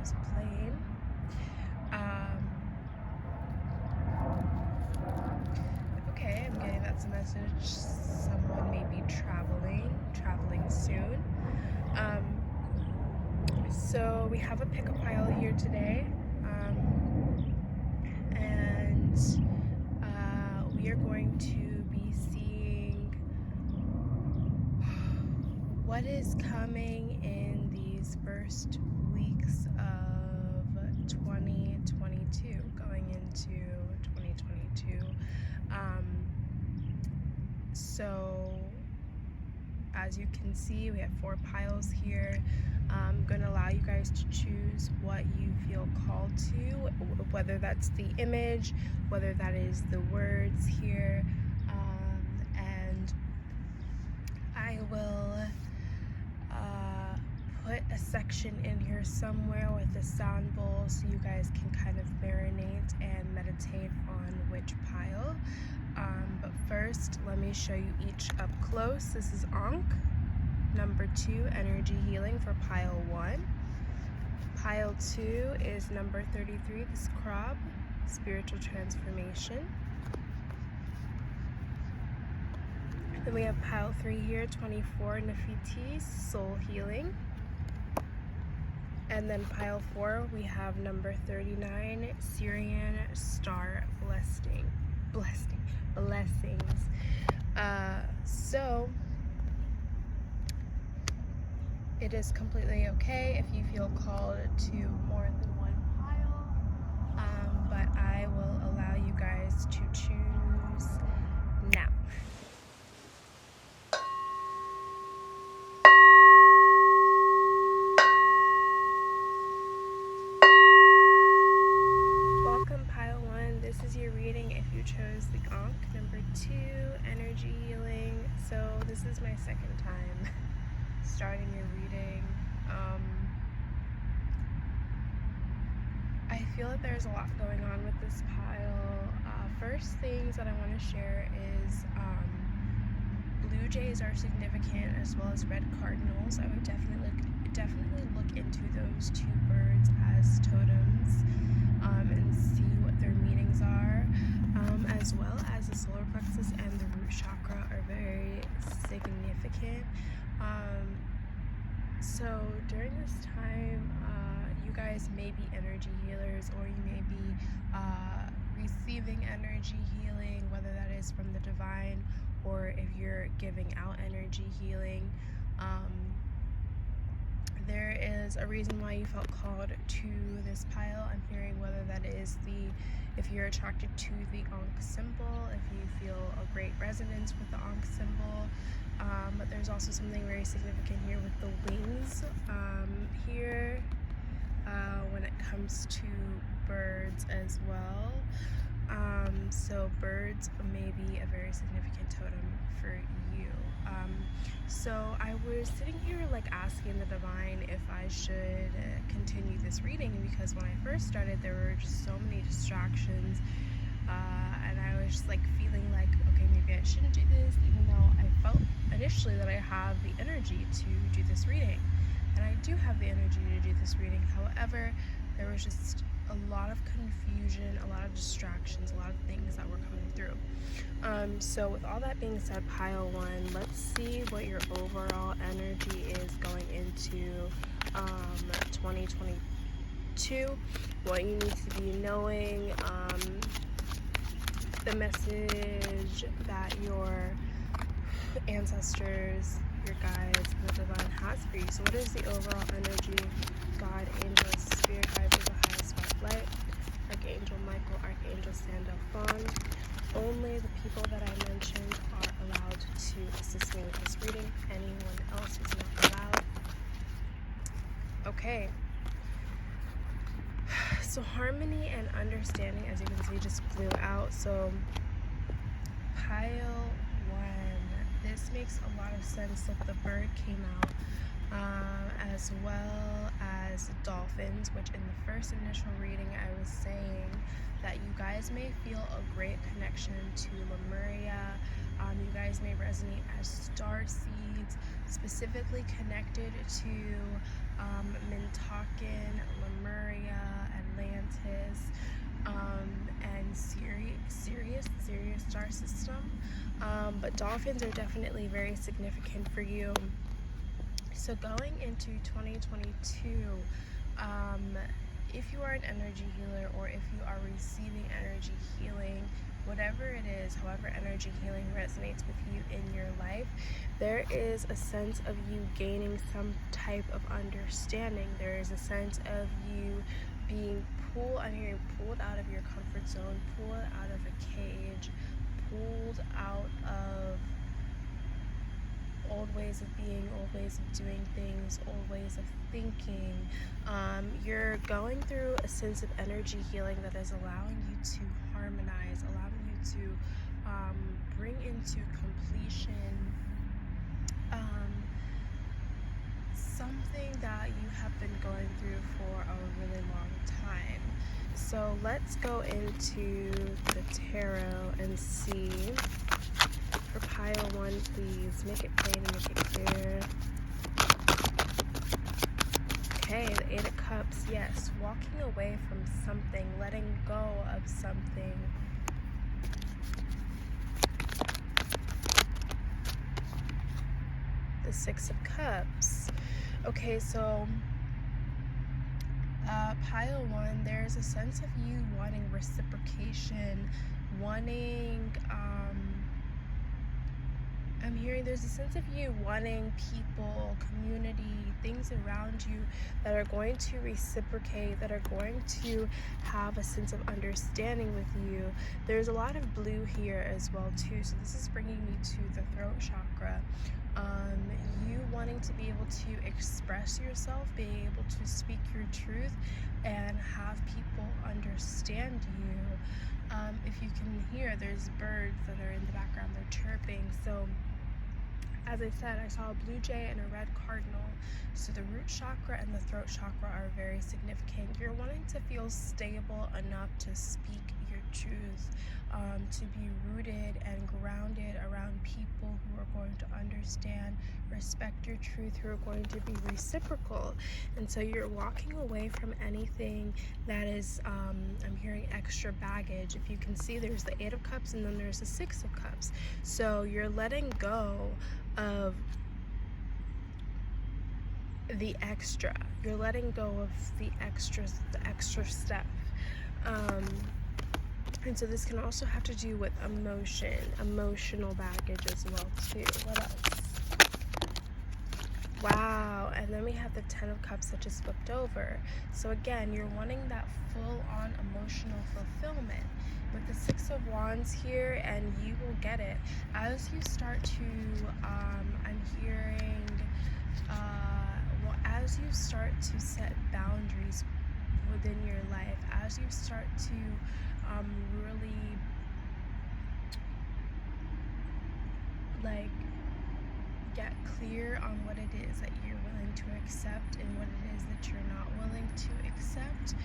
was a plane. Okay, I'm getting that's a message. Someone may be traveling soon. So we have a pickup pile here today, and we are going to be seeing what is coming in these first weeks of 2022, going into 2022. So as you can see, we have 4 piles here. I'm going to allow you guys to choose what you feel called to, whether that's the image, whether that is the words here, and I will put a section in here somewhere with a sound bowl so you guys can kind of marinate and meditate on which pile. But first, let me show you each up close. This is Ankh. Number 2, energy healing for pile 1. Pile 2 is number 33, the Scrub, spiritual transformation. Then we have pile 3 here, 24, Nefiti, soul healing. And then pile 4, we have number 39, Syrian, star blessings. So it is completely okay if you feel called to more than one pile, but I will allow you guys to choose now. Welcome, pile 1. This is your reading if you chose the Ankh. Number 2, energy healing. So this is my second time starting your reading. I feel that there's a lot going on with this pile. First things that I want to share is blue jays are significant, as well as red cardinals. I would definitely look into those 2 birds as totems, and see what their meanings are, as well as the solar plexus and the root chakra are very significant. So during this time, you guys may be energy healers, or you may be receiving energy healing, whether that is from the divine or if you're giving out energy healing. There is a reason why you felt called to this pile. I'm hearing whether that is if you're attracted to the Ankh symbol, if you feel a great resonance with the Ankh symbol. But there's also something very significant here with the wings here when it comes to birds as well. So birds may be a very significant totem for you. So I was sitting here like asking the divine if I should continue this reading, because when I first started there were just so many distractions, and I was just like feeling like, okay, maybe I shouldn't do this, even though I felt initially that I have the energy to do this reading, and I do have the energy to do this reading. However, there was just a lot of confusion, a lot of distractions, a lot of things that were coming through. So with all that being said, pile 1, let's see what your overall energy is going into 2022, what you need to be knowing, the message that your ancestors, your guides, and the divine has for you. So what is the overall energy? God, angels, spirit guides of the highest light, Archangel Michael, Archangel Sandalphon. Only the people that I mentioned are allowed to assist me with this reading. Anyone else is not allowed. Okay. So harmony and understanding, as you can see, just blew out. So pile 1, this makes a lot of sense that the bird came out as well as dolphins, which in the first initial reading I was saying that you guys may feel a great connection to Lemuria. You guys may resonate as star seeds, specifically connected to Mintakan, Lemuria, Atlantis, and Sirius star system. But dolphins are definitely very significant for you. So going into 2022, if you are an energy healer, or if you are receiving energy healing, whatever it is, however energy healing resonates with you in your life, there is a sense of you gaining some type of understanding. There is a sense of you being I'm hearing pulled out of your comfort zone, pulled out of a cage, pulled out of old ways of being, old ways of doing things, old ways of thinking. You're going through a sense of energy healing that is allowing you to harmonize, allowing you to bring into completion something that you have been going through for a really long time. So let's go into the tarot and see. For pile 1, please make it plain and make it clear. Okay, the 8 of Cups. Yes, walking away from something, letting go of something. The 6 of Cups. Okay, so pile 1, there's a sense of you wanting reciprocation, wanting I'm hearing there's a sense of you wanting people, community, things around you that are going to reciprocate, that are going to have a sense of understanding with you. There's a lot of blue here as well too, so this is bringing me to the throat chakra. You wanting to be able to express yourself, being able to speak your truth and have people understand you. If you can hear, there's birds that are in the background, they're chirping. So as I said, I saw a blue jay and a red cardinal. So the root chakra and the throat chakra are very significant. You're wanting to feel stable enough to speak your truth, to be rooted and grounded around people who are going to understand, respect your truth, who are going to be reciprocal. And so you're walking away from anything that is, I'm hearing extra baggage. If you can see, there's the 8 of Cups and then there's the 6 of Cups. So you're letting go of the extra. You're letting go of the extra stuff. And so this can also have to do with emotional baggage as well too. What else? Wow, and then we have the 10 of Cups that just flipped over. So again, you're wanting that full-on emotional fulfillment. With the 6 of Wands here, and you will get it. As you start to, I'm hearing, as you start to set boundaries within your life, as you start to really get clear on what it is that you're willing to accept and what it is that you're not willing to accept,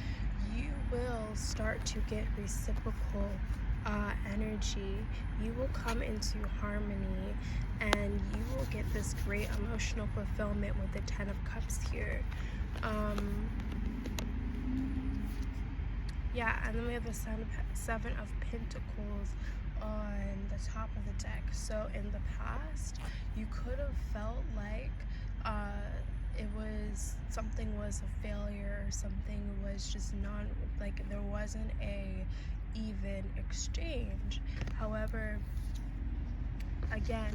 you will start to get reciprocal energy. You will come into harmony and you will get this great emotional fulfillment with the 10 of Cups here. Yeah, and then we have the 7 of Pentacles on the top of the deck. So in the past, you could have felt like something was a failure, or something was just there wasn't a even exchange. However, again,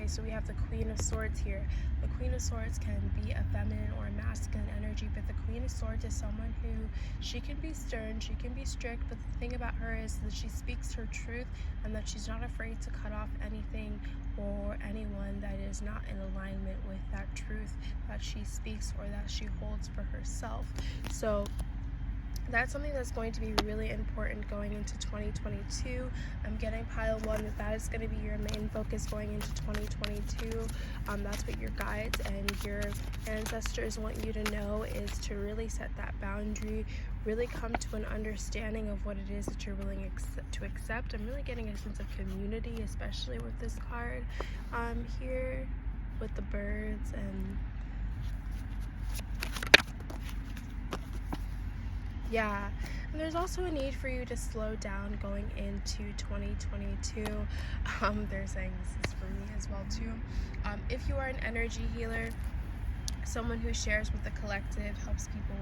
so we have the Queen of Swords here. The Queen of Swords can be a feminine or a masculine energy, but the Queen of Swords is someone who, she can be stern, she can be strict, but the thing about her is that she speaks her truth and that she's not afraid to cut off anything or anyone that is not in alignment with that truth that she speaks or that she holds for herself. So that's something that's going to be really important going into 2022. I'm getting pile 1 that is going to be your main focus going into 2022. That's what your guides and your ancestors want you to know, is to really set that boundary, really come to an understanding of what it is that you're willing to accept. I'm really getting a sense of community, especially with this card here with the birds. And yeah, and there's also a need for you to slow down going into 2022. They're saying this is for me as well too. If you are an energy healer, someone who shares with the collective, helps people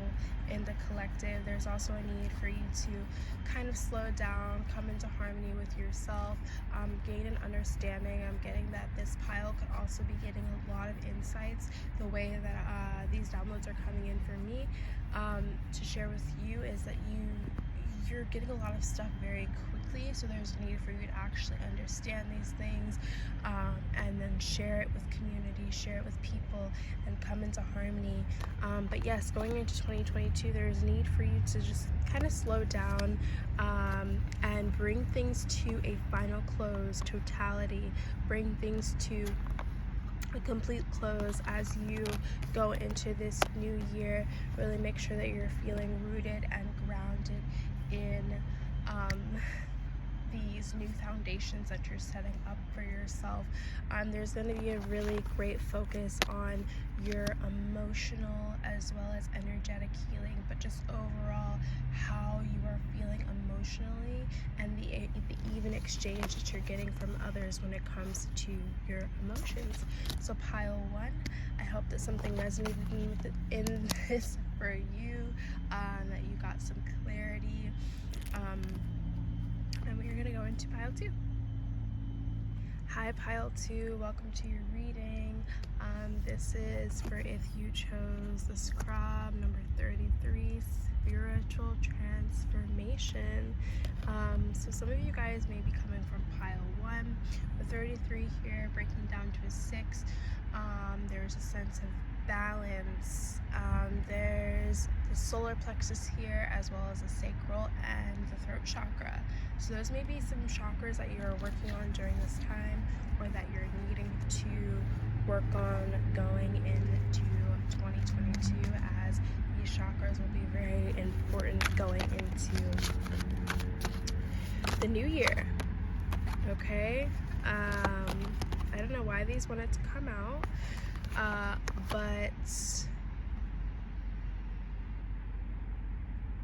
in the collective, there's also a need for you to kind of slow down, come into harmony with yourself, gain an understanding. I'm getting that this pile could also be getting a lot of insights. The way that these downloads are coming in for me to share with you is that you're getting a lot of stuff very quickly, so there's a need for you to actually understand these things and then share it with community, share it with people, and come into harmony. But yes, going into 2022, there's a need for you to just kind of slow down and bring things to a final close, totality, bring things to a complete close as you go into this new year. Really make sure that you're feeling rooted and grounded in these new foundations that you're setting up for yourself. There's going to be a really great focus on your emotional as well as energetic healing, but just overall how you are feeling emotionally and the even exchange that you're getting from others when it comes to your emotions. So pile 1, I hope that something resonated in this for you, that you got some clarity. And we're going to go into pile 2. Hi pile 2, welcome to your reading. This is for if you chose the scrub number 33, spiritual transformation. So some of you guys may be coming from pile 1. The 33 here breaking down to a 6. There's a sense of balance. There's the solar plexus here, as well as the sacral and the throat chakra. So those may be some chakras that you're working on during this time, or that you're needing to work on going into 2022, as these chakras will be very important going into the new year. Okay, I don't know why these wanted to come out, but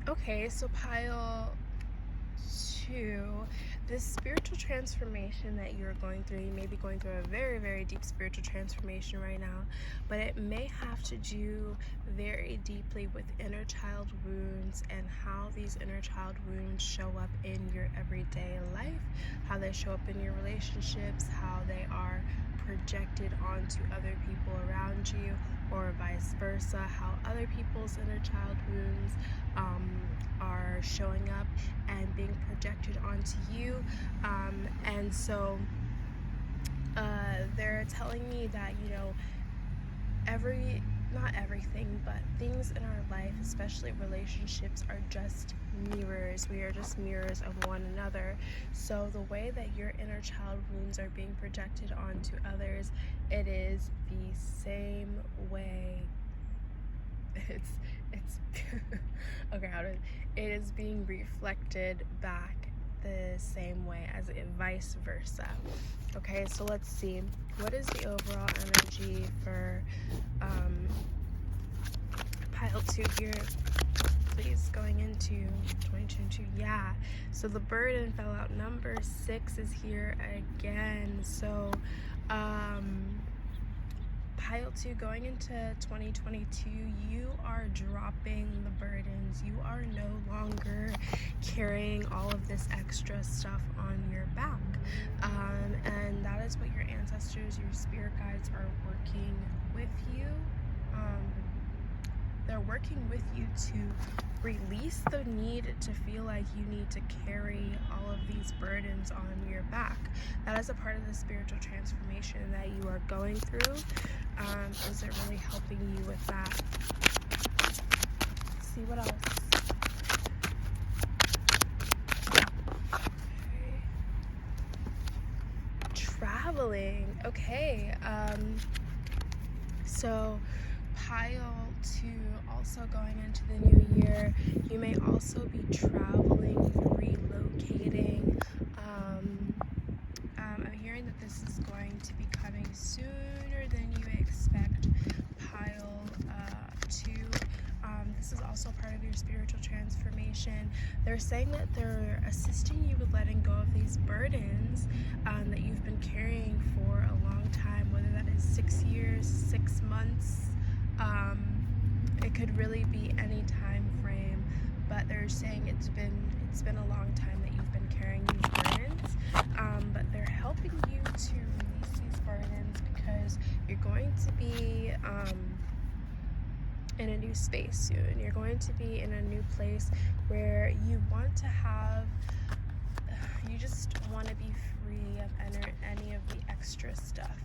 okay, so pile 2, this spiritual transformation that you're going through, you may be going through a very, very deep spiritual transformation right now, but it may have to do very deeply with inner child wounds and how these inner child wounds show up in your everyday life, how they show up in your relationships, how they are projected onto other people around you, or vice versa, how other people's inner child wounds are showing up and being projected onto you. And so they're telling me that, you know, not everything, but things in our life, especially relationships, are just mirrors. We are just mirrors of one another. So the way that your inner child wounds are being projected onto others, it is the same way. It's okay, it is being reflected back the same way as it, vice versa. Okay, so let's see, what is the overall energy for pile 2 here, please, going into 2022? Yeah, so the burden fell out. Number 6 is here again. So pile 2, going into 2022, you are dropping the burdens. You are no longer carrying all of this extra stuff on your back, and that is what your ancestors, your spirit guides, are working with you. They're working with you to release the need to feel like you need to carry all of these burdens on your back. That is a part of the spiritual transformation that you are going through. Is it really helping you with that? Let's see what else. traveling. Okay, so pile 2, also going into the new year, you may also be traveling, relocating. I'm hearing that this is going to be coming sooner than you expect. Pile 2. This is also part of your spiritual transformation. They're saying that they're assisting you with letting go of these burdens that you've been carrying for a long time, whether that is 6 years, 6 months. It could really be any time frame, but they're saying it's been a long time that you've been carrying these burdens, but they're helping you to release these burdens because you're going to be in a new space soon. You're going to be in a new place where you just want to be free of any of the extra stuff.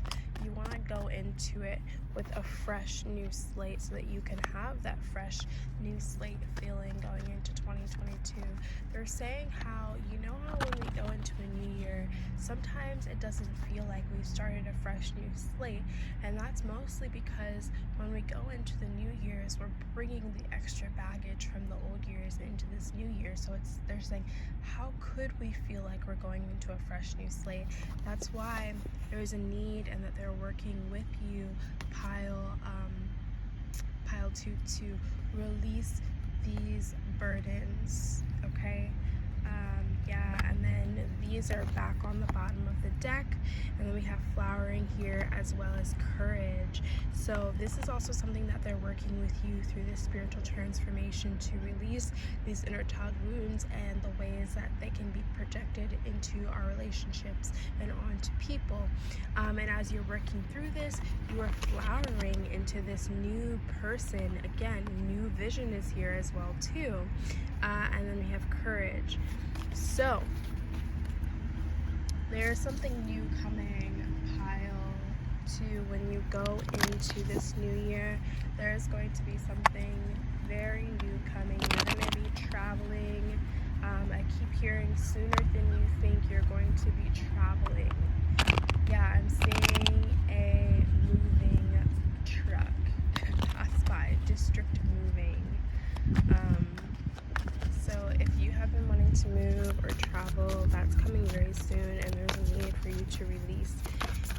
You want to go into it with a fresh new slate so that you can have that fresh new slate feeling going into 2022. They're saying how when we go into a new year, sometimes it doesn't feel like we've started a fresh new slate, and that's mostly because when we go into the new years, we're bringing the extra baggage from the old years into this new year. So they're saying, how could we feel like we're going into a fresh new slate? That's why there's a need, and that they're working with you, pile 2, to release these burdens. Okay, and then these are back on the bottom of the deck, and then we have flowering here as well as courage. So this is also something that they're working with you through this spiritual transformation to release these inner child wounds and the ways that they can be projected into our relationships and onto people. And as you're working through this, you are flowering into this new person. Again, new vision is here as well too. And then we have courage. So there's something new coming, pile 2. When you go into this new year, there's going to be something very new coming. You're going to be traveling. I keep hearing sooner than you think you're going to be traveling. Yeah, I'm seeing a moving truck pass by, district moving. So if you have been wanting to move or travel, that's coming very soon, and there's a need for you to release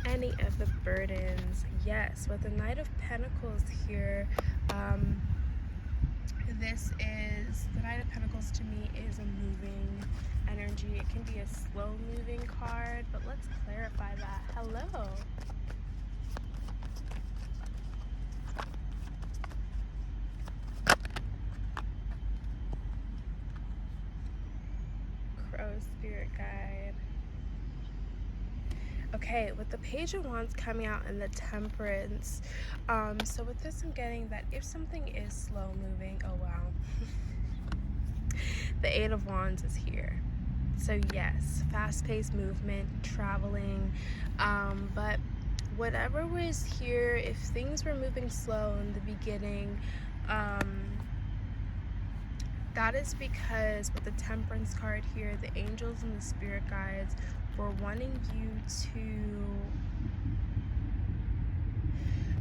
any of the burdens. Yes, with the Knight of Pentacles here, the Knight of Pentacles to me is a moving energy. It can be a slow moving card, but let's clarify that. Hello. Spirit guide. Okay, with the Page of Wands coming out in the Temperance, so with this I'm getting that if something is slow moving, oh wow, the Eight of Wands is here. So yes, fast-paced movement, traveling, but whatever was here, if things were moving slow in the beginning, that is because with the Temperance card here, the angels and the spirit guides were wanting you to...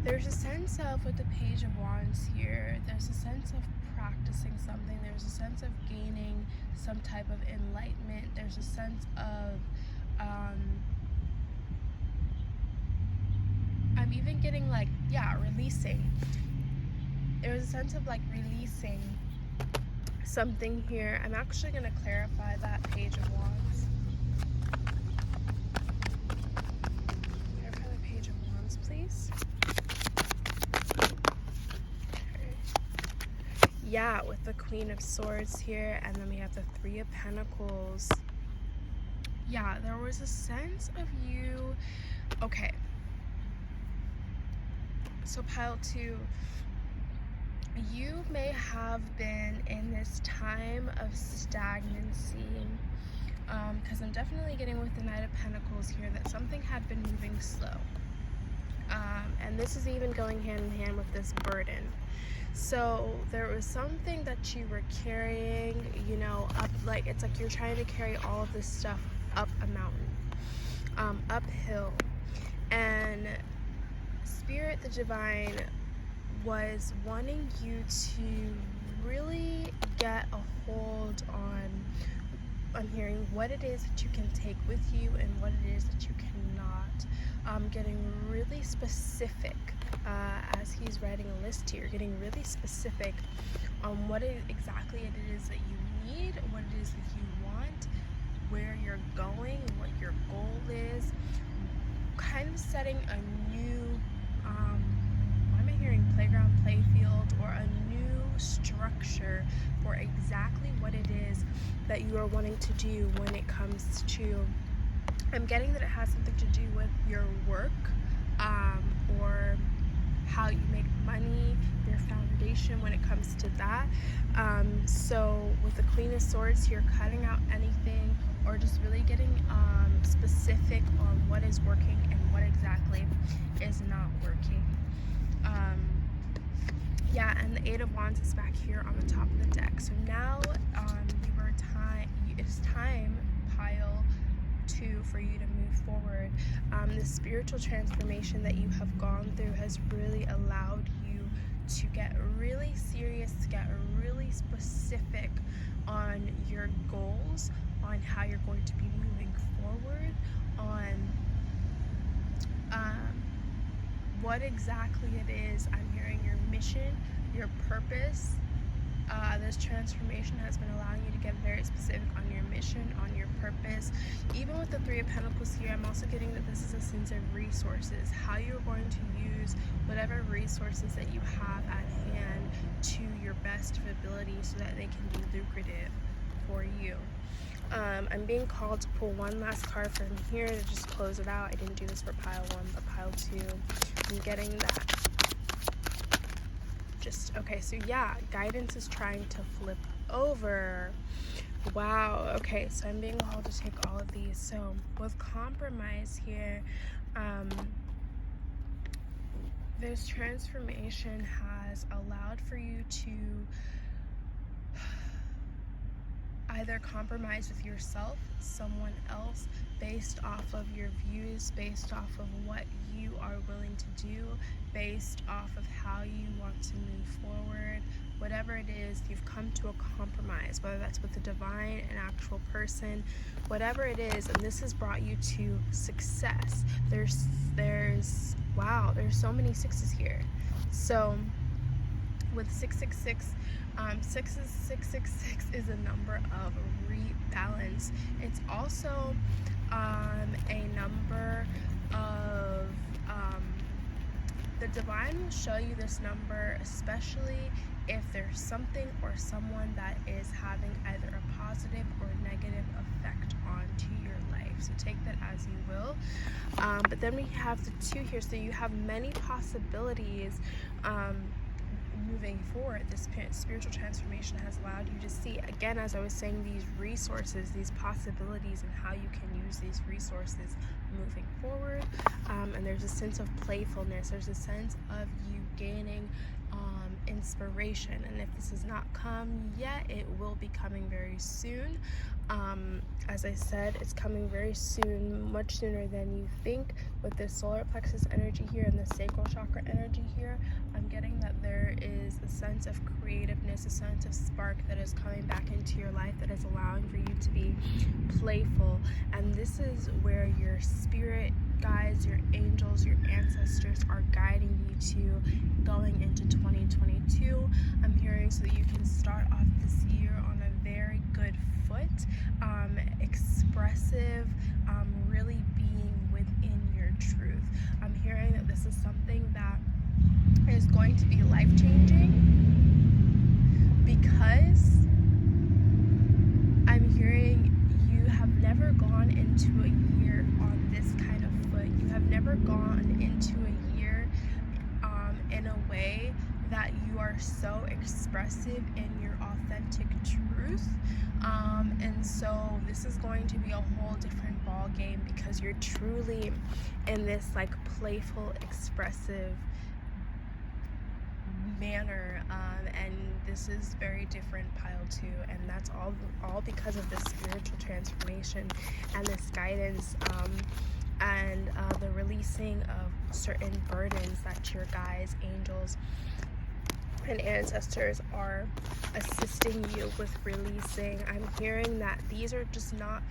There's a sense of, with the Page of Wands here, there's a sense of practicing something. There's a sense of gaining some type of enlightenment. There's a sense of... I'm even getting like, releasing. There's a sense of like releasing something here. I'm actually going to clarify that Page of Wands. Clarify the Page of Wands, please. Okay. Yeah, with the Queen of Swords here, and then we have the Three of Pentacles. Yeah, there was a sense of you... Okay. So pile 2... You may have been in this time of stagnancy, because I'm definitely getting with the Knight of Pentacles here that something had been moving slow, and this is even going hand in hand with this burden. So there was something that you were carrying, up, like it's like you're trying to carry all of this stuff up a mountain, uphill. And Spirit, the divine, was wanting you to really get a hold on, I'm hearing what it is that you can take with you and what it is that you cannot. Getting really specific as he's writing a list here, getting really specific on what exactly it is that you need, what it is that you want, where you're going, what your goal is, kind of setting a new, why am I hearing playground, playfield, or a new structure for exactly what it is that you are wanting to do when it comes to, I'm getting that it has something to do with your work, or how you make money, your foundation when it comes to that. So with the Queen of Swords here, cutting out anything or just really getting specific on what is working and what exactly is not working. Yeah, and the Eight of Wands is back here on the top of the deck. So now it is time, pile 2, for you to move forward. The spiritual transformation that you have gone through has really allowed you to get really serious, to get really specific on your goals, on how you're going to be moving forward, on what exactly it is. I'm hearing your mission, your purpose. This transformation has been allowing you to get very specific on your mission, on your purpose. Even with the Three of Pentacles here, I'm also getting that this is a sense of resources, how you're going to use whatever resources that you have at hand to your best of ability so that they can be lucrative for you. I'm being called to pull one last card from here to just close it out. I didn't do this for pile 1, but pile 2. I'm getting that. Okay, so yeah, guidance is trying to flip over. Wow, okay, so I'm being called to take all of these. So with compromise here, this transformation has allowed for you to either compromise with yourself, someone else, based off of your views, based off of what you are willing to do, based off of how you want to move forward. Whatever it is, you've come to a compromise, whether that's with the divine, an actual person, whatever it is, and this has brought you to success. Wow, there's so many sixes here. So with 666, 666 is a number of rebalance. It's also a number of, the divine will show you this number, especially if there's something or someone that is having either a positive or negative effect onto your life. So take that as you will. But then we have the 2 here, so you have many possibilities moving forward. This spiritual transformation has allowed you to see, again, as I was saying, these resources, these possibilities, and how you can use these resources moving forward. And there's a sense of playfulness. There's a sense of you gaining inspiration, and if this has not come yet, it will be coming very soon. As I said, it's coming very soon, much sooner than you think. With this solar plexus energy here and the sacral chakra energy here, I'm getting that there is a sense of creativeness, a sense of spark that is coming back into your life, that is allowing for you to be playful. And this is where your spirit guides, your angels, your ancestors are guiding you to going into 2022. I'm hearing so that you can start off this year on a very good foot, expressive, really being within your truth. I'm hearing that this is something that is going to be life-changing, because I'm hearing you have never gone into a year on this kind of foot. You have never gone into a year in a way that you are so expressive in your authentic truth. And so this is going to be a whole different ball game, because you're truly in this like playful, expressive manner, and this is very different, pile 2, and that's all because of this spiritual transformation and this guidance. and the releasing of certain burdens that your guides, angels, and ancestors are assisting you with releasing. I'm hearing that these are just not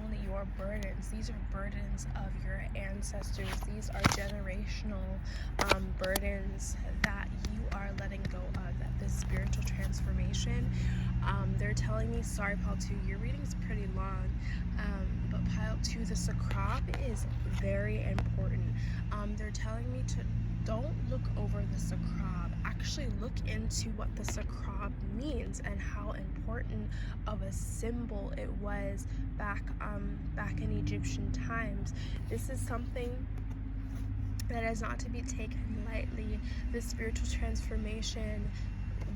only your burdens, these are burdens of your ancestors. These are generational burdens that you are letting go of, that this spiritual transformation. They're telling me, sorry pile 2, your reading's pretty long, but pile 2, the sacrab is very important. They're telling me to don't look over the sacrab. Actually look into what the sacrab means and how important of a symbol it was back in Egyptian times. This is something that is not to be taken lightly. The spiritual transformation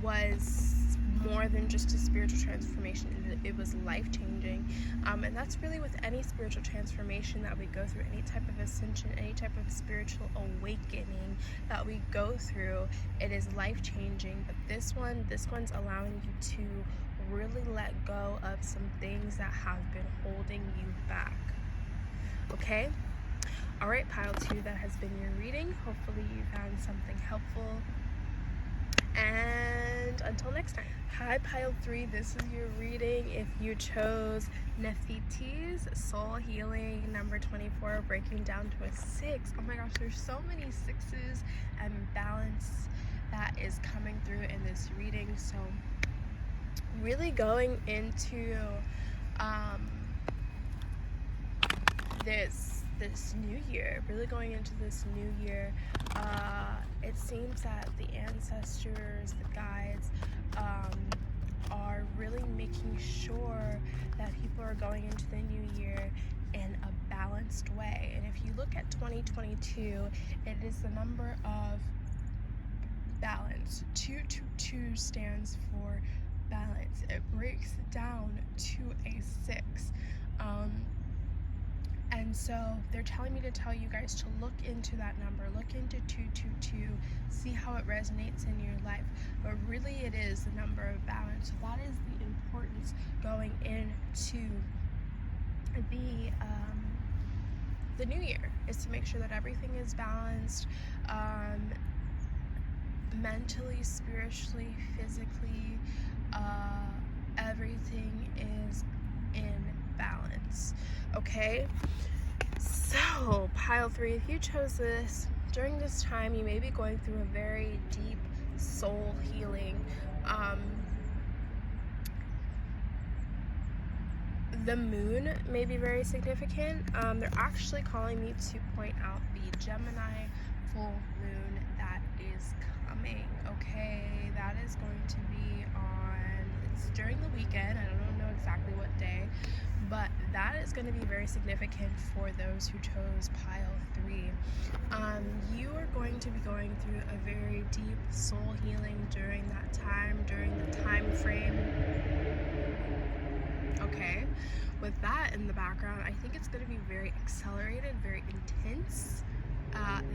was more than just a spiritual transformation. It was life-changing, and that's really with any spiritual transformation that we go through, any type of ascension, any type of spiritual awakening that we go through. It is life-changing, but this one's allowing you to really let go of some things that have been holding you back. Okay? Alright, pile 2, that has been your reading. Hopefully you found something helpful. And until next time. Hi, pile 3, this is your reading. If you chose Nefertiti's Soul Healing number 24, breaking down to a 6. Oh my gosh, there's so many 6s and balance that is coming through in this reading. So really going into this new year, it seems that the ancestors, the guides, are really making sure that people are going into the new year in a balanced way. And if you look at 2022, it is the number of balance. 222 stands for balance. It breaks down to a 6. And so they're telling me to tell you guys to look into that number, look into 222, see how it resonates in your life. But really it is the number of balance. So that is the importance going into the new year, is to make sure that everything is balanced, mentally, spiritually, physically, everything is in balance. Okay, so pile 3, if you chose this during this time, you may be going through a very deep soul healing. The moon may be very significant. They're actually calling me to point out the Gemini full moon that is coming. Okay, that is going to be it's during the weekend. I don't know exactly what day, but that is going to be very significant for those who chose pile 3. You are going to be going through a very deep soul healing during that time, during the time frame. Okay, with that in the background, I think it's going to be very accelerated, very intense,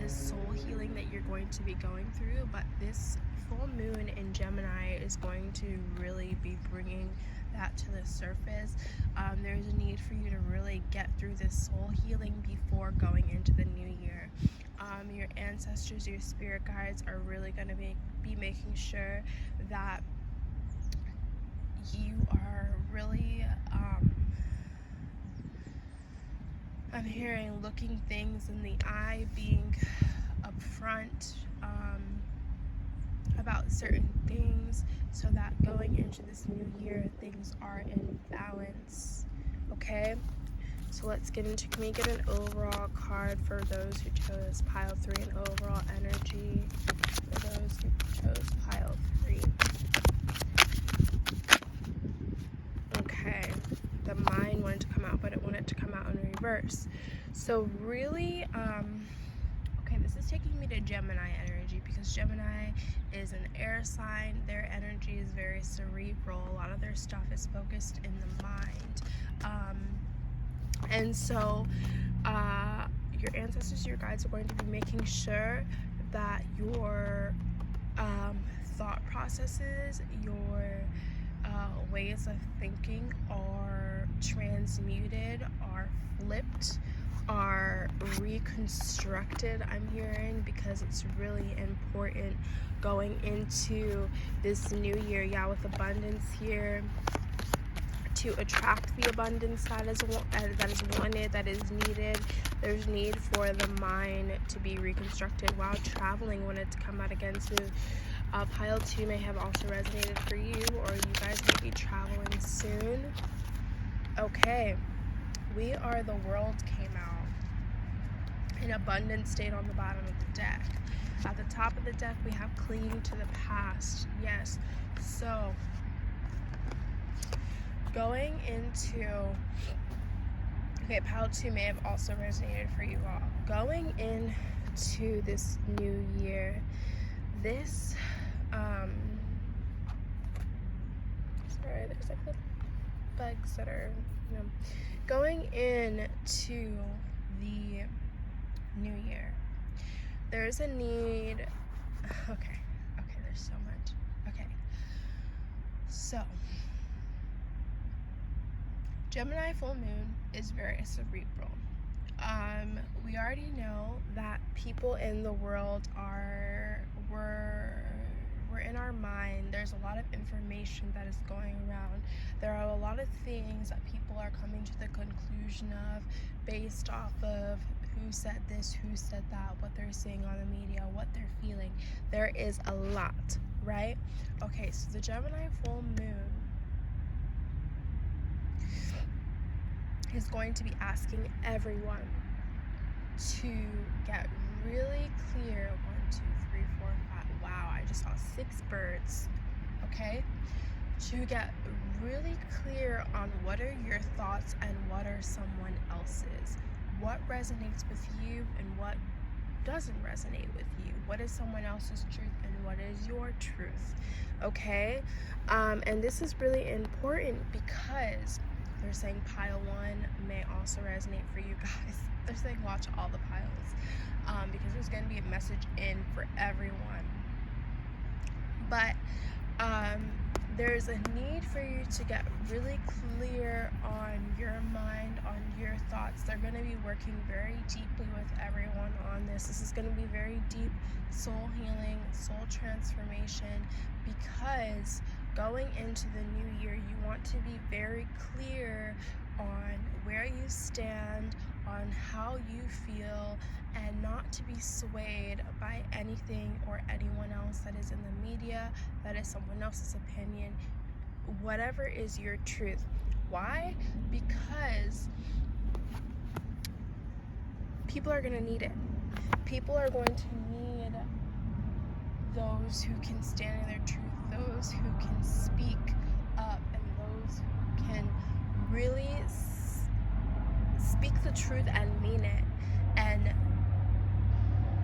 this soul healing that you're going to be going through. But this full moon in Gemini is going to really be bringing that to the surface. There's a need for you to really get through this soul healing before going into the new year. Your ancestors, your spirit guides are really going to be making sure that you are really, I'm hearing looking things in the eye, being upfront about certain things, so that going into this new year, things are in balance. Okay, so let's get into, can we get an overall card for those who chose pile 3, an overall energy for those who chose pile 3? Okay, the mind wanted to come out, but it wanted to come out in reverse. So really, okay, this is taking me to Gemini energy, because Gemini is an air sign. Their energy is very cerebral. A lot of their stuff is focused in the mind. And so your ancestors, your guides are going to be making sure that your thought processes, your ways of thinking are transmuted, are flipped, are reconstructed, I'm hearing, because it's really important going into this new year. Yeah, with abundance here, to attract the abundance that is wanted, that is needed. There's need for the mind to be reconstructed while traveling when it's come out again. So pile 2 may have also resonated for you, or you guys may be traveling soon. Okay, we are the world came out. An abundance stayed on the bottom of the deck. At the top of the deck, we have clinging to the past. Yes. So, going into... Okay, pile 2 may have also resonated for you all. Going into this new year, this... sorry, there's like little bugs that are, going into the new year, there's a need. Okay, there's so much. Okay, so Gemini full moon is very cerebral. We already know that people in the world we're in our mind. There's a lot of information that is going around. There are a lot of things that people are coming to the conclusion of based off of who said this, who said that, what they're seeing on the media, what they're feeling. There is a lot, right? Okay, so the Gemini full moon is going to be asking everyone to get really clear. 1, 2, 3, 4, 5. Wow, I just saw 6 birds. Okay? To get really clear on what are your thoughts and what are someone else's. What resonates with you and what doesn't resonate with you. What is someone else's truth and what is your truth. Okay? And this is really important because they're saying pile 1 may also resonate for you guys. They're saying watch all the piles because there's going to be a message in for everyone. But there's a need for you to get really clear on your mind, on your thoughts. They're going to be working very deeply with everyone on this. This is going to be very deep soul healing, soul transformation, because going into the new year, you want to be very clear on where you stand, on how you feel, and not to be swayed by anything or anyone else that is in the media, that is someone else's opinion, whatever is your truth. Why? Because people are going to need it. People are going to need those who can stand in their truth, those who can speak up, and those who can really speak the truth and mean it and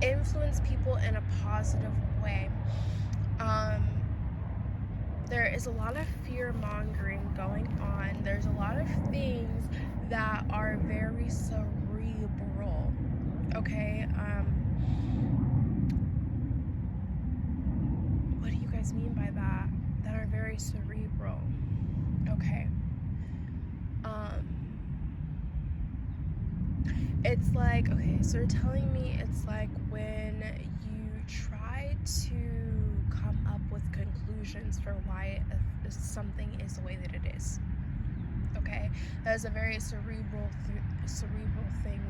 influence people in a positive way. There is a lot of fear mongering going on. There's a lot of things that are very cerebral. Okay, what do you guys mean by that? That are very cerebral. Okay. It's like, okay, so you're telling me it's like when you try to come up with conclusions for why something is the way that it is. Okay, that is a very cerebral thing.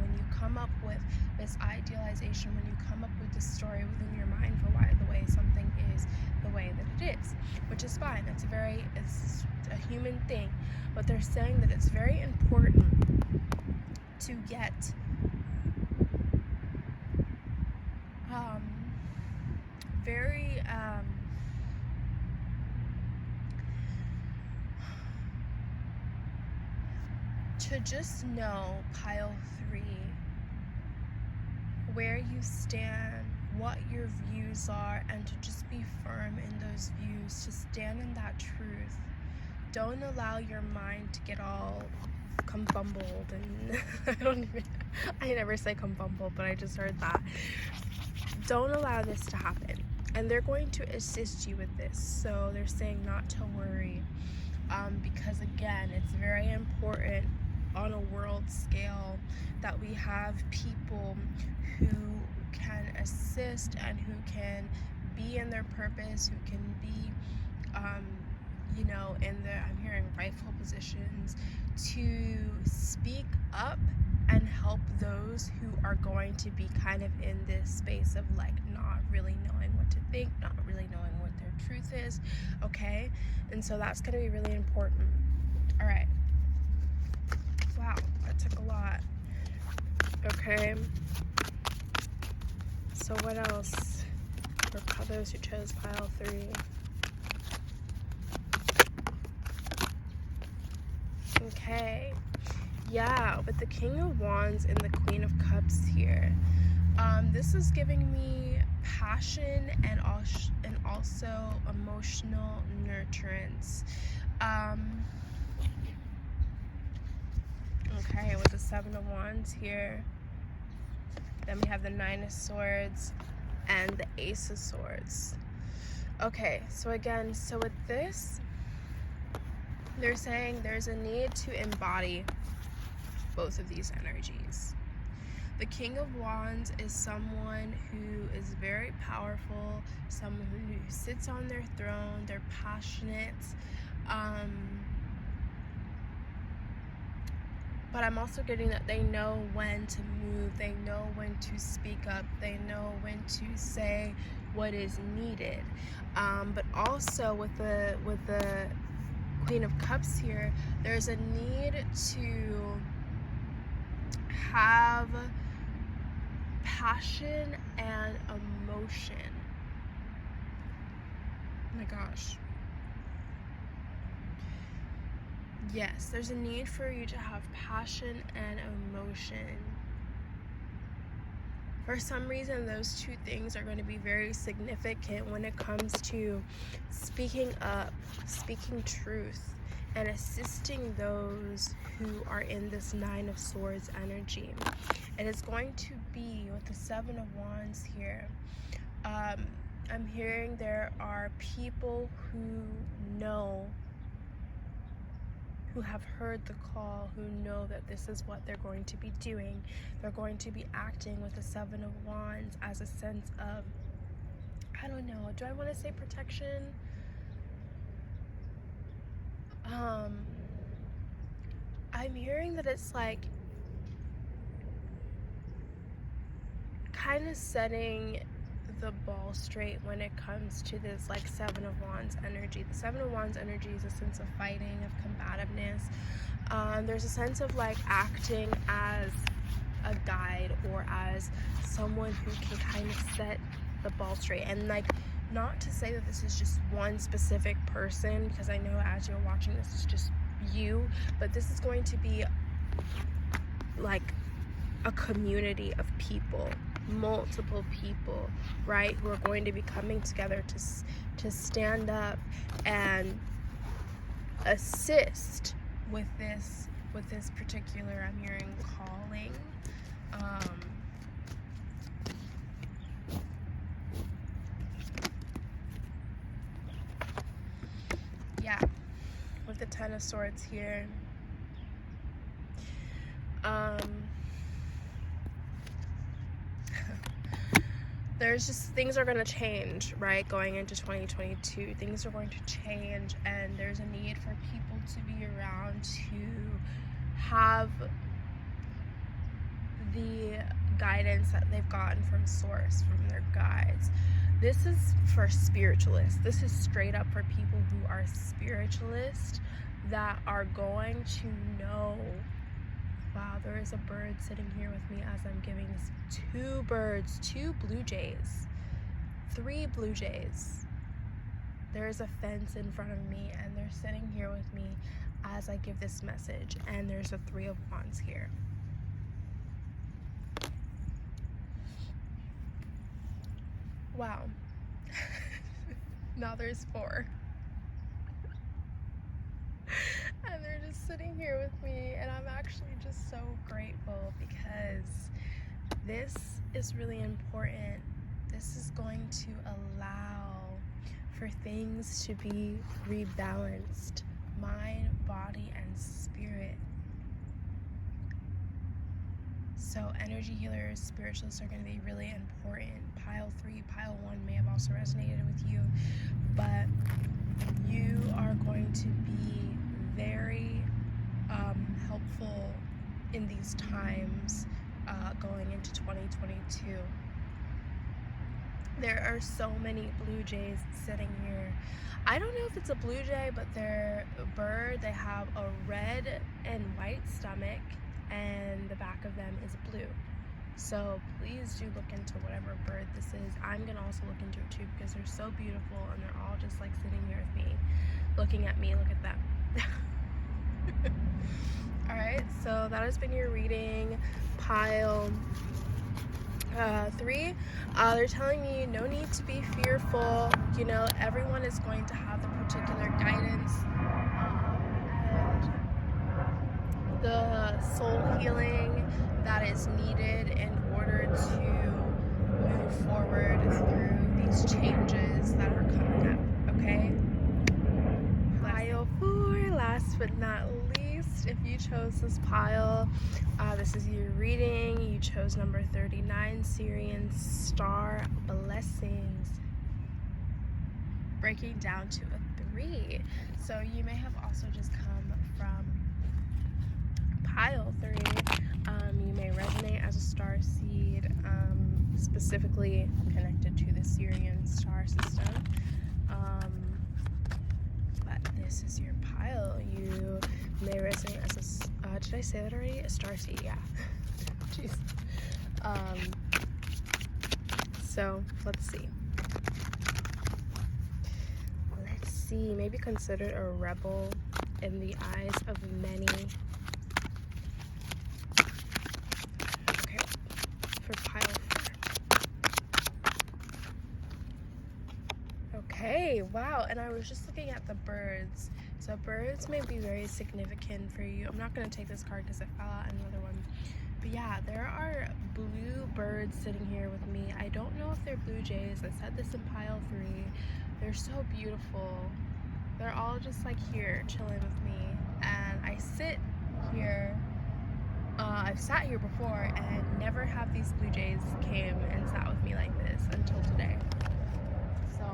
When you come up with this idealization, when you come up with this story within your mind for why the way something is the way that it is, which is fine. It's a human thing, but they're saying that it's very important to get very to just know, pile 3, where you stand, what your views are, and to just be firm in those views, to stand in that truth. Don't allow your mind to get all confumbled, and I never say confumbled, but I just heard that. Don't allow this to happen, and they're going to assist you with this. So they're saying not to worry, because again, it's very important on a world scale, that we have people who can assist and who can be in their purpose, who can be you know, in their, I'm hearing, rightful positions, to speak up and help those who are going to be kind of in this space of like not really knowing what to think, not really knowing what their truth is, okay? And so that's going to be really important. All right. Wow, that took a lot. Okay. So what else for those who chose pile 3? Okay, yeah, with the King of Wands and the Queen of Cups here, this is giving me passion and also emotional nurturance. Okay, with the 7 of Wands here, then we have the 9 of Swords and the Ace of Swords. Okay, so again, so with this, they're saying there's a need to embody both of these energies. The King of Wands is someone who is very powerful, someone who sits on their throne, they're passionate, but I'm also getting that they know when to move, they know when to speak up, they know when to say what is needed. But also with the Queen of Cups here, there's a need to have passion and emotion. Oh my gosh. Yes, there's a need for you to have passion and emotion. For some reason, those two things are going to be very significant when it comes to speaking up, speaking truth, and assisting those who are in this 9 of Swords energy. It is going to be with the 7 of Wands here. I'm hearing there are people who know, who have heard the call, who know that this is what they're going to be doing. They're going to be acting with the 7 of Wands as a sense of, I don't know, do I want to say protection? I'm hearing that it's like kind of setting the ball straight when it comes to this like 7 of Wands energy. The 7 of Wands energy is a sense of fighting, of combativeness. There's a sense of like acting as a guide or as someone who can kind of set the ball straight. And like, not to say that this is just one specific person, because I know as you're watching this is just you, but this is going to be like a community of people, multiple people, right, who are going to be coming together to stand up and assist with this particular, I'm hearing, calling. Yeah, with the 10 of Swords here. There's just, things are going to change, right? Going into 2022, things are going to change, and there's a need for people to be around to have the guidance that they've gotten from source, from their guides. This is for spiritualists. This is straight up for people who are spiritualists that are going to know. Wow, there is a bird sitting here with me as I'm giving this. 2 birds, 2 blue jays, 3 blue jays. There is a fence in front of me and they're sitting here with me as I give this message. And there's a 3 of Wands here. Wow. Now there's 4. And they're just sitting here with me, and I'm actually just so grateful because this is really important. This is going to allow for things to be rebalanced, mind, body, and spirit. So energy healers, spiritualists are going to be really important. Pile 3, pile 1 may have also resonated with you, but you are going to be very helpful in these times going into 2022. There are so many blue jays sitting here. I don't know if it's a blue jay, but they're a bird. They have a red and white stomach, and the back of them is blue. So please do look into whatever bird this is. I'm gonna also look into it too, because they're so beautiful, and they're all just like sitting here with me, looking at me. Look at them. All right, so that has been your reading, pile 3. They're telling me no need to be fearful. You know, everyone is going to have the particular guidance and the soul healing that is needed in order to move forward through these changes that are coming up, okay? Pile 4, last but not least, if you chose this pile, this is your reading. You chose number 39, Syrian Star Blessings, breaking down to a 3. So you may have also just come from pile 3. You may resonate as a star seed, specifically connected to the Syrian star system. But this is your pile. You may resonate as a, did I say that already? A star seed, yeah. Jeez. So let's see. Maybe considered a rebel in the eyes of many. Okay, for pile 4. Okay, wow, and I was just looking at the birds. So birds may be very significant for you. I'm not going to take this card because I fell out another one. But yeah, there are blue birds sitting here with me. I don't know if they're blue jays. I said this in pile 3. They're so beautiful. They're all just like here chilling with me, and I sit here. I've sat here before, and never have these blue jays came and sat with me like this until today. So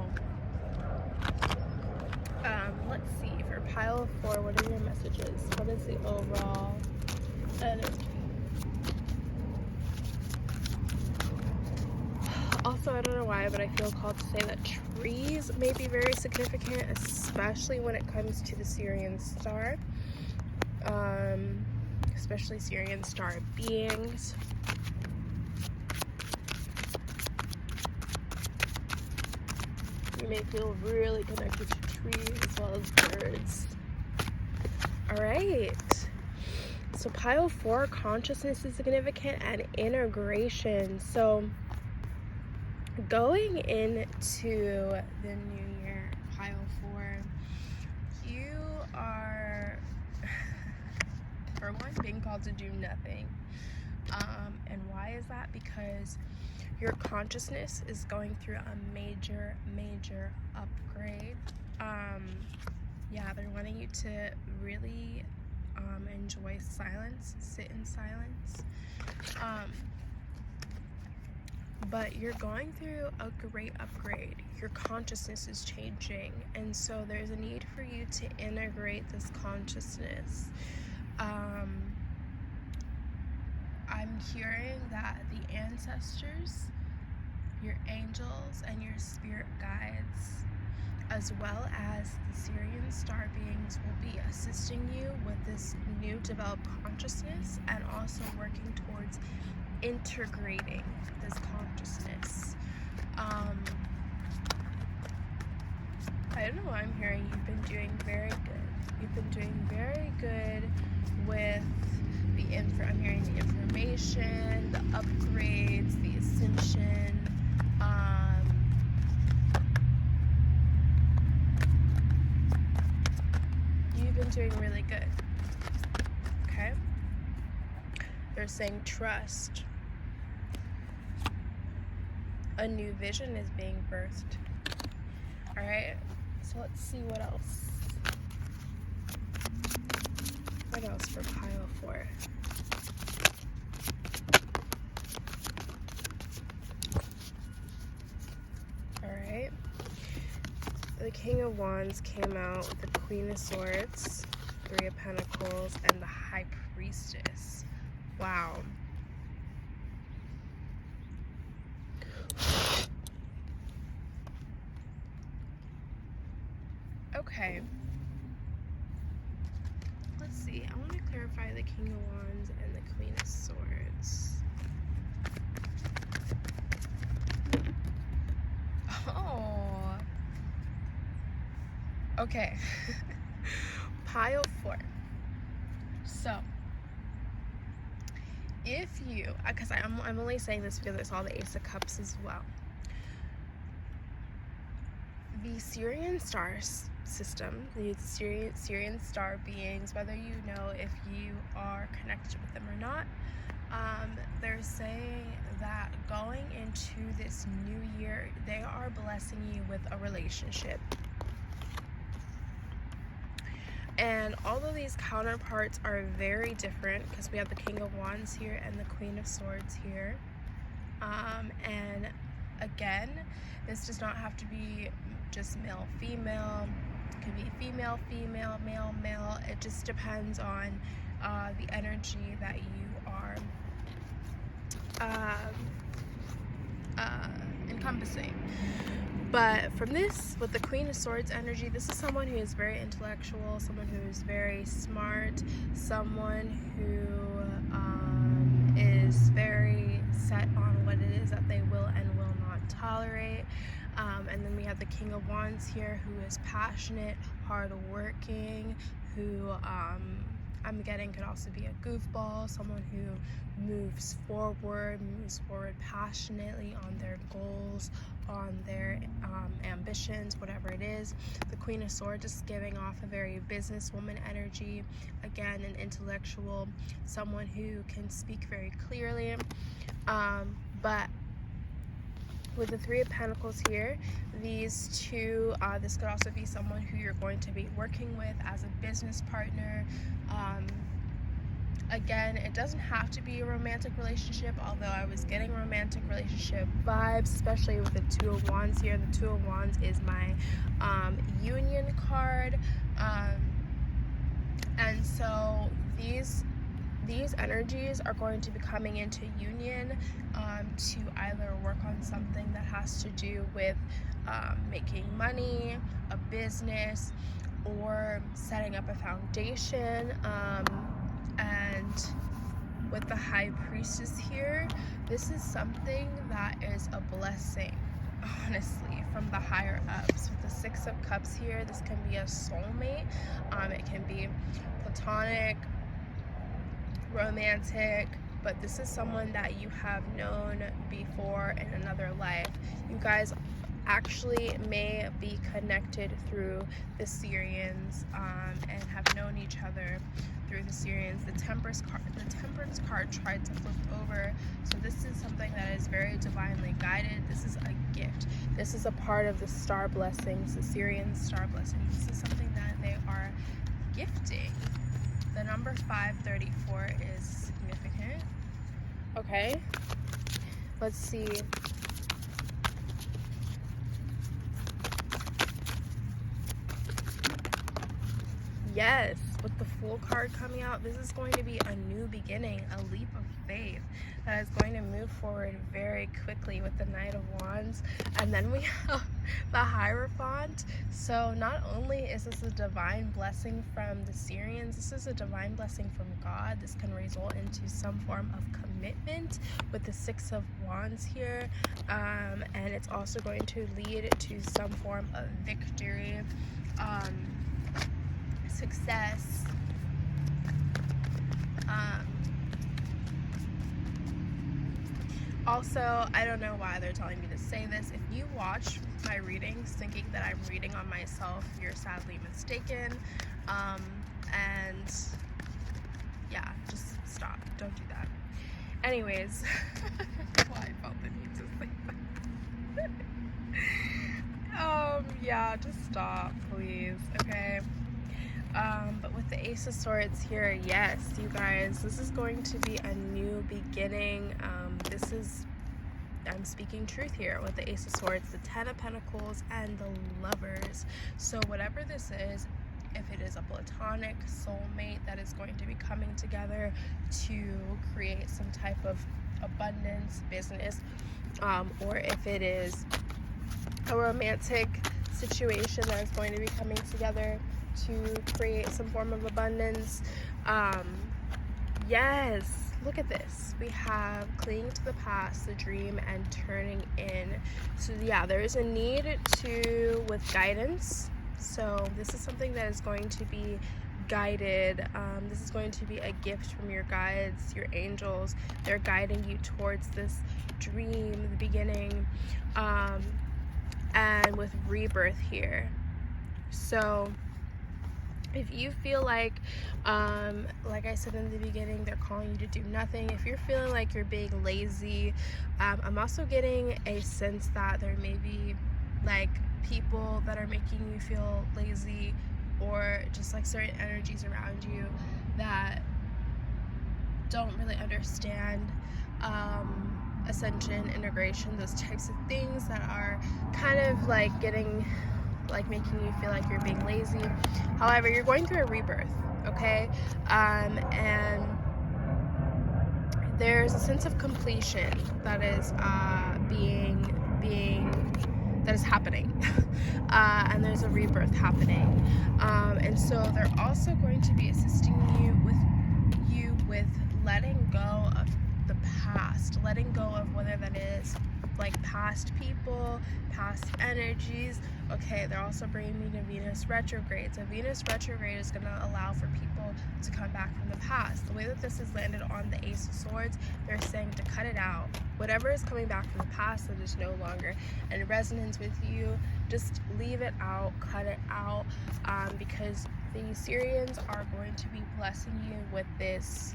let's see, for pile 4, what are your messages? What is the overall energy? Also, I don't know why, but I feel called to say that trees may be very significant, especially when it comes to the Syrian star. Especially Syrian star beings. You may feel really connected to trees as well as birds. Alright. So pile 4, consciousness is significant, and integration. So going into the new year, pile 4, you are, for one, being called to do nothing. And why is that? Because your consciousness is going through a major upgrade. Yeah, they're wanting you to really enjoy silence, sit in silence. But you're going through a great upgrade. Your consciousness is changing, and so there's a need for you to integrate this consciousness. I'm hearing that the ancestors, your angels, and your spirit guides, as well as the Syrian star beings, will be assisting you with this new developed consciousness, and also working towards integrating this consciousness. I don't know why I'm hearing you've been doing very good. You've been doing very good with the I'm hearing the information, the upgrades, the ascension. You've been doing really good. Okay? They're saying trust. A new vision is being birthed. Alright, so let's see what else. What else for pile 4? the King of Wands came out with the Queen of Swords, Three of Pentacles, and the High Priestess. Wow. Okay. Let's see. I want to clarify the King of Wands and the Queen of Swords. Oh. Okay. Pile 4. So, if you, because I'm only saying this because I saw the Ace of Cups as well. The Syrian star system, the Syrian star beings, whether you know if you are connected with them or not, they're saying that going into this new year, they are blessing you with a relationship. And although these counterparts are very different, because we have the King of Wands here and the Queen of Swords here, and again, this does not have to be just male female. It could be female female, male male. It just depends on the energy that you are encompassing. But from this, with the Queen of Swords energy, this is someone who is very intellectual, someone who is very smart, someone who is very set on what it is that they will and will not tolerate. And then we have the King of Wands here, who is passionate, hardworking, who I'm getting could also be a goofball, someone who moves forward passionately on their goals, on their ambitions, whatever it is. The Queen of Swords is giving off a very businesswoman energy, again, an intellectual, someone who can speak very clearly, but with the Three of Pentacles here, these two, this could also be someone who you're going to be working with as a business partner. Again, it doesn't have to be a romantic relationship, although I was getting romantic relationship vibes, especially with the Two of Wands here. The Two of Wands is my union card. And so these energies are going to be coming into union to either work on something that has to do with making money, a business, or setting up a foundation. And with the High Priestess here, this is something that is a blessing, honestly, from the higher ups. With the Six of Cups here, this can be a soulmate. It can be platonic, romantic, but this is someone that you have known before in another life. You guys actually may be connected through the Syrians and have known each other through the Syrians. The Temperance card tried to flip over, so this is something that is very divinely guided. This is a gift. This is a part of the star blessings, the Syrian star blessings. This is something that they are gifting. The number 534 is significant. Okay, let's see. Yes, with the Fool card coming out, this is going to be a new beginning, a leap of faith that is going to move forward very quickly with the Knight of Wands. And then we have the Hierophant. So not only is this a divine blessing from the Syrians, this is a divine blessing from God. This can result into some form of commitment with the Six of Wands here. And it's also going to lead to some form of victory, success. Also, I don't know why they're telling me to say this. If you watch my readings thinking that I'm reading on myself, you're sadly mistaken. And yeah, just stop. Don't do that. Anyways, why I felt the need to say that. Yeah, just stop, please. Okay. But with the Ace of Swords here, yes, you guys, this is going to be a new beginning. I'm speaking truth here with the Ace of Swords, the Ten of Pentacles, and the Lovers. So whatever this is, if it is a platonic soulmate that is going to be coming together to create some type of abundance business, or if it is a romantic situation that is going to be coming together to create some form of abundance. Yes, look at this. We have clinging to the past, the dream, and turning in. So yeah, there is a need with guidance. So this is something that is going to be guided. This is going to be a gift from your guides, your angels. They're guiding you towards this dream, the beginning, and with rebirth here. So if you feel like I said in the beginning, they're calling you to do nothing. If you're feeling like you're being lazy, I'm also getting a sense that there may be like people that are making you feel lazy, or just like certain energies around you that don't really understand ascension, integration, those types of things that are kind of like making you feel like you're being lazy. However, you're going through a rebirth, okay? And there's a sense of completion that is that is happening, and there's a rebirth happening, and so they're also going to be assisting you with letting go of the past, letting go of whether that is like past people, past energies. Okay, they're also bringing me to Venus retrograde. So Venus retrograde is going to allow for people to come back from the past. The way that this is landed on the Ace of Swords, they're saying to cut it out. Whatever is coming back from the past that is no longer in resonance with you, just leave it out, cut it out, because the Syrians are going to be blessing you with this.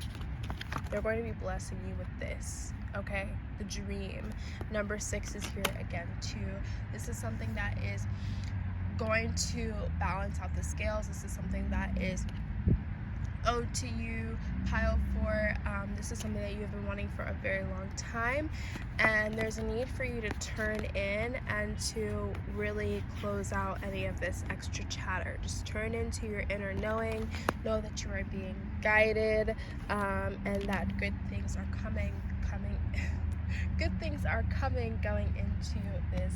They're going to be blessing you with this, okay? The dream. Number 6 is here again too. This is something that is going to balance out the scales. This is something that is owed to you, pile 4. This is something that you've been wanting for a very long time, and there's a need for you to turn in and to really close out any of this extra chatter. Just turn into your inner knowing, know that you are being guided, and that good things are coming good things are coming going into this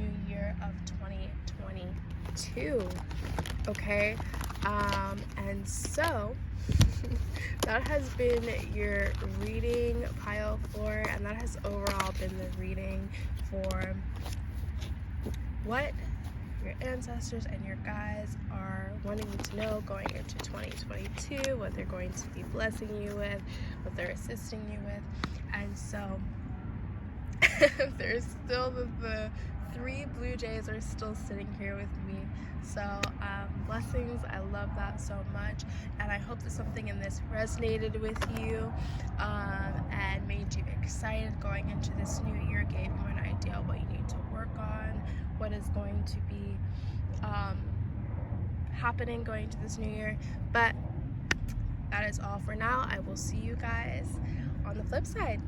new year of 2022, okay? And so that has been your reading, pile 4, and that has overall been the reading for what your ancestors and your guides are wanting you to know going into 2022, what they're going to be blessing you with, what they're assisting you with. And so there's still the 3 blue jays are still sitting here with me. So blessings. I love that so much, and I hope that something in this resonated with you, and made you excited going into this new year, gave you an idea of what you need to work on, what is going to be happening going into this new year. But that is all for now. I will see you guys on the flip side.